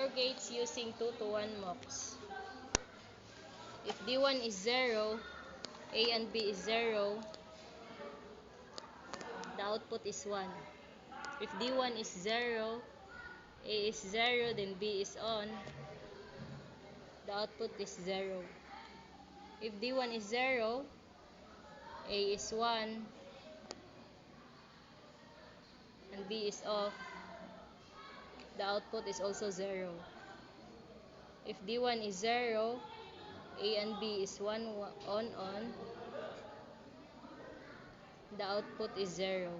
OR gates using 2 to 1 mux. If D1 is 0, A and B is 0, the output is 1. If D1 is 0, A is 0, then B is on, the output is 0. If D1 is 0, A is 1, and B is off, the output is also 0. If D1 is 0, A and B is 1 on, the output is 0.